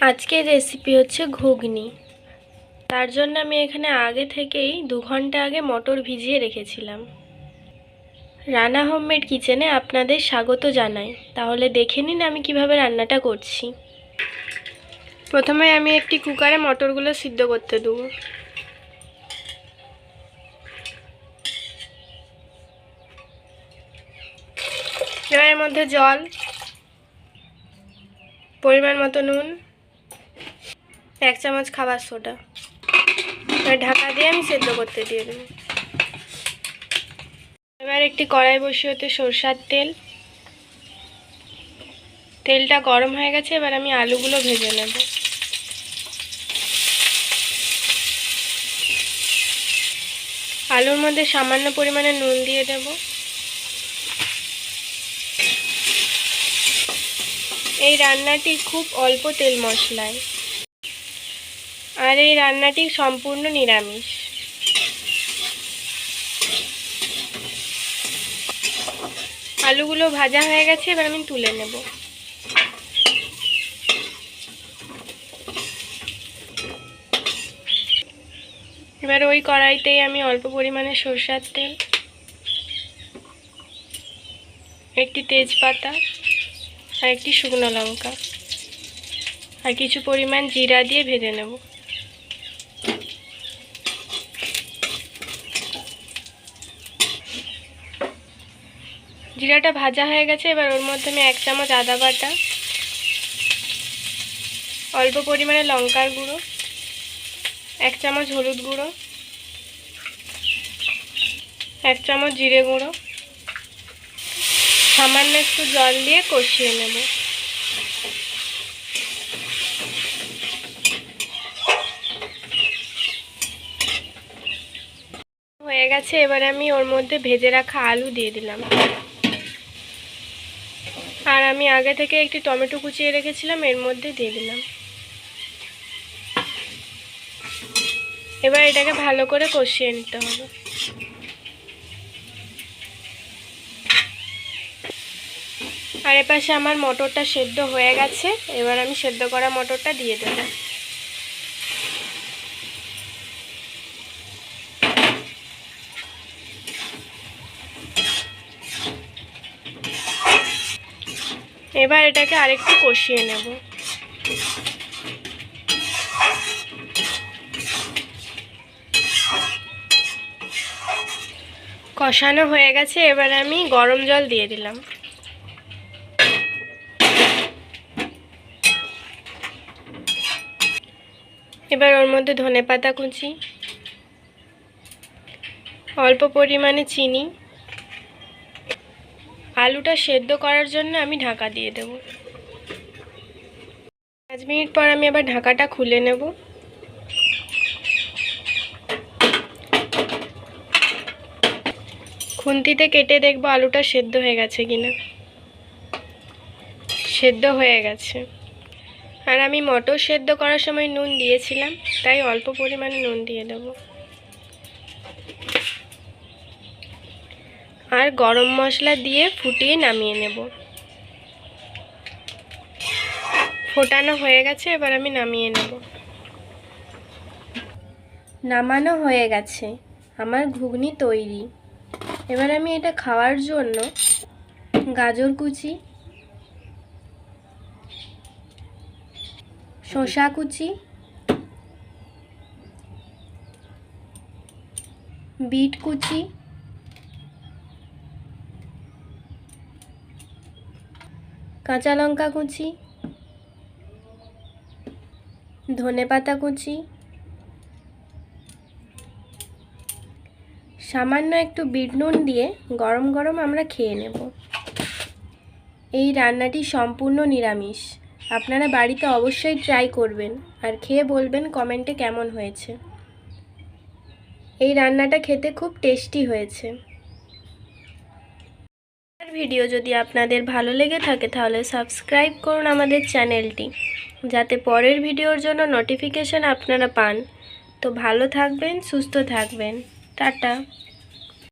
আজকের রেসিপি হচ্ছে ঘুগনি। তার জন্য আমি এখানে আগে থেকেই 2 ঘন্টা আগে মটর ভিজিয়ে রেখেছিলাম। রানা হোমমেড কিচেনে আপনাদের স্বাগত জানাই। তাহলে দেখে নিন আমি কিভাবে রান্নাটা করছি। প্রথমে আমি একটি কুকারে মটরগুলো সিদ্ধ করতে দেবো। এবার এর মধ্যে জল, পরিমাণ মতো নুন, 1 চামচ খাবার সোডা। এবার ঢাকা দিয়ে আমি সেদ্ধ করতে দিয়ে দেবো। এবার একটি কড়াই বসিয়ে ওতে সরষের তেলটা গরম হয়ে গেছে। এবার আমি আলুগুলো ভেজে নেব। আলুর মধ্যে সামান্য পরিমাণে নুন দিয়ে দেব। এই রান্নাটি খুব অল্প তেল মশলায়, আর এই রান্নাটি সম্পূর্ণ নিরামিষ। আলুগুলো ভাজা হয়ে গেছে, এবার আমি তুলে নেব। এবার ওই কড়াইতেই আমি অল্প পরিমাণে সরষের তেল, একটি তেজপাতা আর একটি শুকনো লঙ্কা আর কিছু পরিমাণ জিরা দিয়ে ভেজে নেব। জিরাটা ভাজা হয়ে গেছে। এবার ওর মধ্যে আমি 1 চামচ আদা বাটা, অল্প পরিমাণে লঙ্কার গুঁড়ো, 1 চামচ হলুদ গুঁড়ো, 1 চামচ জিরে গুঁড়ো, সামান্য একটু জল দিয়ে কষিয়ে নেব। হয়ে গেছে। এবার আমি ওর মধ্যে ভেজে রাখা আলু দিয়ে দিলাম। আর আমি আগে থেকে একটি টমেটো কুচিয়ে রেখেছিলাম, এর মধ্যে দিয়ে দিলাম। এবার এটাকে ভালো করে কষিয়ে নিতে হবে। আর এপাশে আমার মটরটা সেদ্ধ হয়ে গেছে। এবার আমি সেদ্ধ করা মটরটা দিয়ে দেব। এবার এটাকে আরেকটু কষিয়ে নেব। কষানো হয়ে গেছে। এবার আমি গরম জল দিয়ে দিলাম। এবার ওর মধ্যে ধনেপাতা কুচি, অল্প পরিমাণে চিনি, আলুটা সেদ্ধ করার জন্য আমি ঢাকা দিয়ে দেব। 5 মিনিট পর আমি আবার ঢাকাটা খুলে নেব। খুন্তিতে কেটে দেখব আলুটা সেদ্ধ হয়ে গেছে কিনা। সেদ্ধ হয়ে গেছে। আর আমি মটর সেদ্ধ করার সময় নুন দিয়েছিলাম, তাই অল্প পরিমাণে নুন দিয়ে দেব। আর গরম মশলা দিয়ে ফুটিয়ে নামিয়ে নেব। ফোটানো হয়ে গেছে। এবার আমি নামিয়ে নেব। নামানো হয়ে গেছে। আমার ঘুগনি তৈরি। এবার আমি এটা খাওয়ার জন্য গাজর কুচি, শসা কুচি, বিট কুচি, কাঁচা লঙ্কা কুচি, ধনেপাতা কুচি, সামান্য একটু বিট নুন দিয়ে গরম গরম আমরা খেয়ে নেব। এই রান্নাটি সম্পূর্ণ নিরামিষ। আপনারা বাড়িতে অবশ্যই ট্রাই করবেন আর খেয়ে বলবেন কমেন্টে কেমন হয়েছে। এই রান্নাটা খেতে খুব টেস্টি হয়েছে। ভিডিও যদি আপনাদের ভালো লেগে থাকে তাহলে সাবস্ক্রাইব করুন আমাদের চ্যানেলটি, যাতে পরের ভিডিওর জন্য নোটিফিকেশন আপনারা পান। তো ভালো থাকবেন, সুস্থ থাকবেন। টাটা।